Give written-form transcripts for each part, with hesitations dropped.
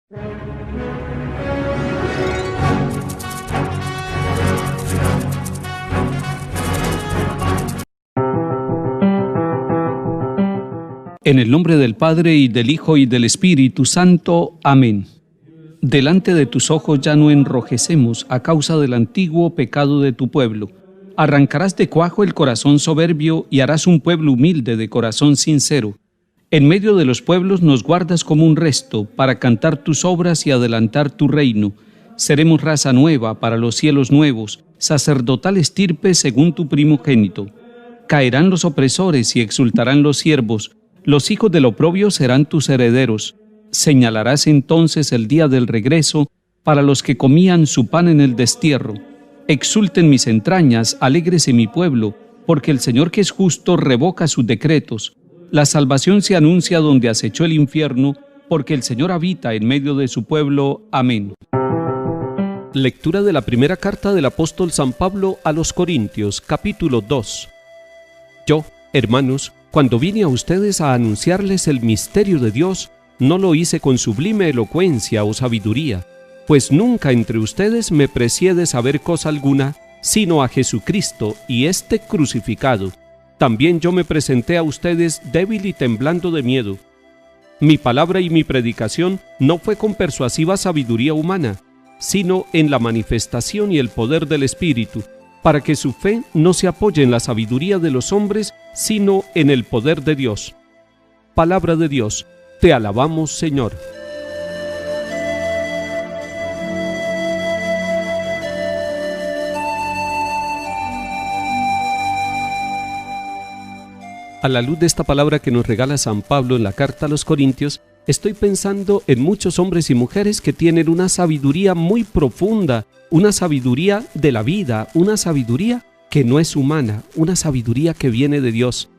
En el nombre del Padre, y del Hijo, y del Espíritu Santo. Amén. Delante de tus ojos ya no enrojecemos a causa del antiguo pecado de tu pueblo. Arrancarás de cuajo el corazón soberbio y harás un pueblo humilde de corazón sincero. En medio de los pueblos nos guardas como un resto para cantar tus obras y adelantar tu reino. Seremos raza nueva para los cielos nuevos, sacerdotal estirpe según tu primogénito. Caerán los opresores y exultarán los siervos. Los hijos del oprobio serán tus herederos. Señalarás entonces el día del regreso para los que comían su pan en el destierro. Exulten mis entrañas, alégrese mi pueblo, porque el Señor que es justo revoca sus decretos. La salvación se anuncia donde acechó el infierno, porque el Señor habita en medio de su pueblo. Amén. Lectura de la primera carta del apóstol San Pablo a los Corintios, capítulo 2. Yo, hermanos, cuando vine a ustedes a anunciarles el misterio de Dios, no lo hice con sublime elocuencia o sabiduría, pues nunca entre ustedes me precié de saber cosa alguna, sino a Jesucristo y este crucificado. También yo me presenté a ustedes débil y temblando de miedo. Mi palabra y mi predicación no fue con persuasiva sabiduría humana, sino en la manifestación y el poder del Espíritu, para que su fe no se apoye en la sabiduría de los hombres, sino en el poder de Dios. Palabra de Dios, te alabamos, Señor. A la luz de esta palabra que nos regala San Pablo en la carta a los Corintios, estoy pensando en muchos hombres y mujeres que tienen una sabiduría muy profunda, una sabiduría de la vida, una sabiduría que no es humana, una sabiduría que viene de Dios.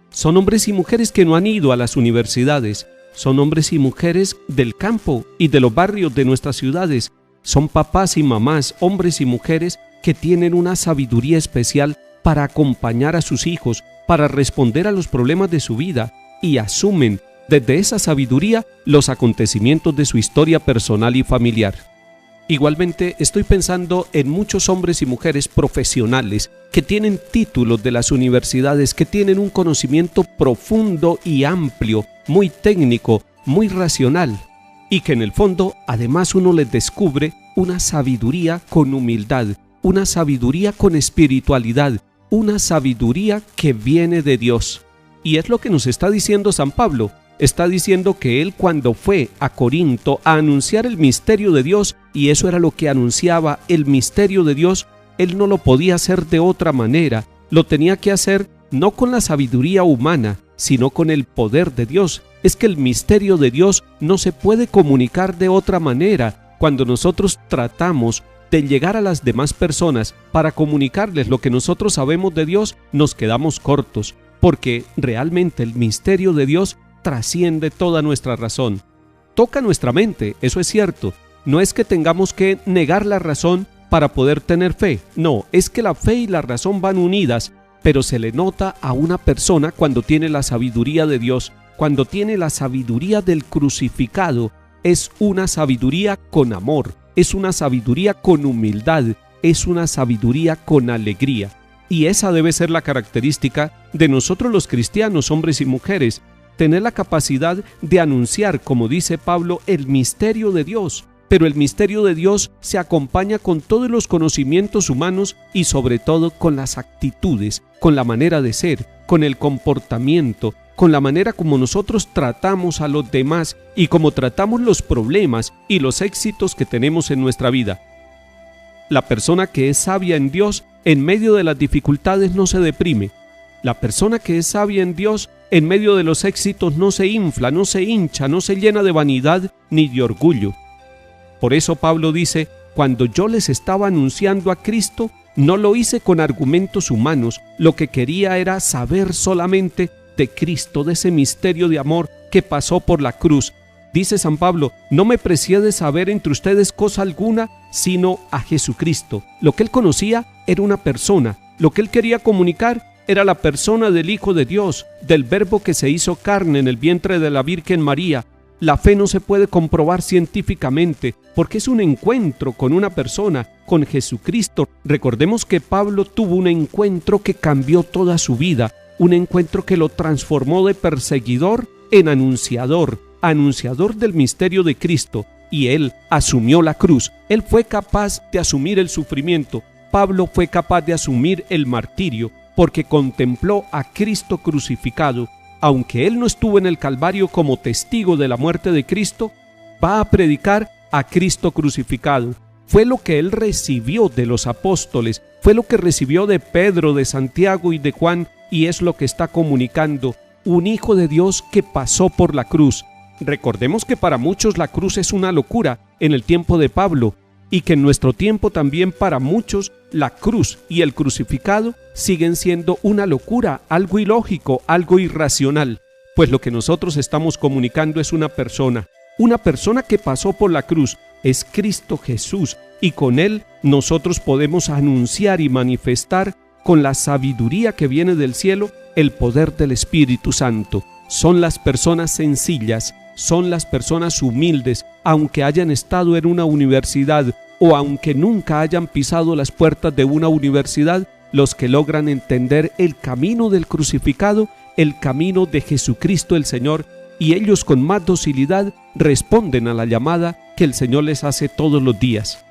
Son hombres y mujeres que no han ido a las universidades, son hombres y mujeres del campo y de los barrios de nuestras ciudades, son papás y mamás, hombres y mujeres que tienen una sabiduría especial para acompañar a sus hijos, para responder a los problemas de su vida, y asumen desde esa sabiduría los acontecimientos de su historia personal y familiar. Igualmente estoy pensando en muchos hombres y mujeres profesionales que tienen títulos de las universidades, que tienen un conocimiento profundo y amplio, muy técnico, muy racional, y que en el fondo además uno les descubre una sabiduría con humildad, una sabiduría con espiritualidad, una sabiduría que viene de Dios. Y es lo que nos está diciendo San Pablo. Está diciendo que él, cuando fue a Corinto a anunciar el misterio de Dios, y eso era lo que anunciaba el misterio de Dios, él no lo podía hacer de otra manera. Lo tenía que hacer no con la sabiduría humana, sino con el poder de Dios. Es que el misterio de Dios no se puede comunicar de otra manera. Cuando nosotros tratamos de llegar a las demás personas para comunicarles lo que nosotros sabemos de Dios, nos quedamos cortos, porque realmente el misterio de Dios trasciende toda nuestra razón. Toca nuestra mente, eso es cierto. No es que tengamos que negar la razón para poder tener fe. No, es que la fe y la razón van unidas, pero se le nota a una persona cuando tiene la sabiduría de Dios, cuando tiene la sabiduría del crucificado. Es una sabiduría con amor, es una sabiduría con humildad, es una sabiduría con alegría. Y esa debe ser la característica de nosotros los cristianos, hombres y mujeres, tener la capacidad de anunciar, como dice Pablo, el misterio de Dios. Pero el misterio de Dios se acompaña con todos los conocimientos humanos y sobre todo con las actitudes, con la manera de ser, con el comportamiento, con la manera como nosotros tratamos a los demás y como tratamos los problemas y los éxitos que tenemos en nuestra vida. La persona que es sabia en Dios, en medio de las dificultades no se deprime. La persona que es sabia en Dios, en medio de los éxitos no se infla, no se hincha, no se llena de vanidad ni de orgullo. Por eso Pablo dice, cuando yo les estaba anunciando a Cristo, no lo hice con argumentos humanos, lo que quería era saber solamente de Cristo, de ese misterio de amor que pasó por la cruz. Dice San Pablo, no me precié de saber entre ustedes cosa alguna, sino a Jesucristo. Lo que él conocía era una persona, lo que él quería comunicar era la persona del Hijo de Dios, del Verbo que se hizo carne en el vientre de la Virgen María, La fe no se puede comprobar científicamente porque es un encuentro con una persona, con Jesucristo. Recordemos que Pablo tuvo un encuentro que cambió toda su vida, un encuentro que lo transformó de perseguidor en anunciador, anunciador del misterio de Cristo, y él asumió la cruz. Él fue capaz de asumir el sufrimiento. Pablo fue capaz de asumir el martirio porque contempló a Cristo crucificado. Aunque él no estuvo en el Calvario como testigo de la muerte de Cristo, va a predicar a Cristo crucificado. Fue lo que él recibió de los apóstoles, fue lo que recibió de Pedro, de Santiago y de Juan, y es lo que está comunicando, un hijo de Dios que pasó por la cruz. Recordemos que para muchos la cruz es una locura en el tiempo de Pablo, y que en nuestro tiempo también para muchos la cruz y el crucificado siguen siendo una locura, algo ilógico, algo irracional, pues lo que nosotros estamos comunicando es una persona que pasó por la cruz, es Cristo Jesús, y con él nosotros podemos anunciar y manifestar con la sabiduría que viene del cielo el poder del Espíritu Santo. Son las personas sencillas, son las personas humildes, aunque hayan estado en una universidad o aunque nunca hayan pisado las puertas de una universidad, los que logran entender el camino del crucificado, el camino de Jesucristo el Señor, y ellos con más docilidad responden a la llamada que el Señor les hace todos los días.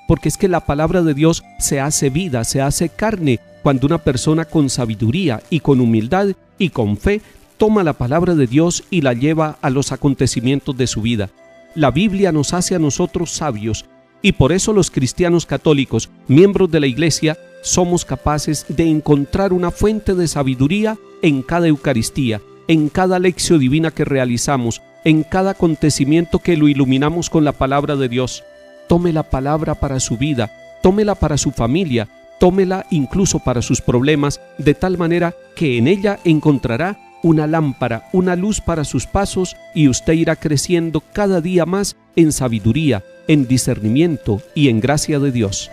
Porque es que la palabra de Dios se hace vida, se hace carne, cuando una persona con sabiduría y con humildad y con fe toma la palabra de Dios y la lleva a los acontecimientos de su vida. La Biblia nos hace a nosotros sabios, y por eso los cristianos católicos, miembros de la Iglesia, somos capaces de encontrar una fuente de sabiduría en cada Eucaristía, en cada lección divina que realizamos, en cada acontecimiento que lo iluminamos con la palabra de Dios. Tome la palabra para su vida, tómela para su familia, tómela incluso para sus problemas, de tal manera que en ella encontrará una lámpara, una luz para sus pasos, y usted irá creciendo cada día más en sabiduría, en discernimiento y en gracia de Dios.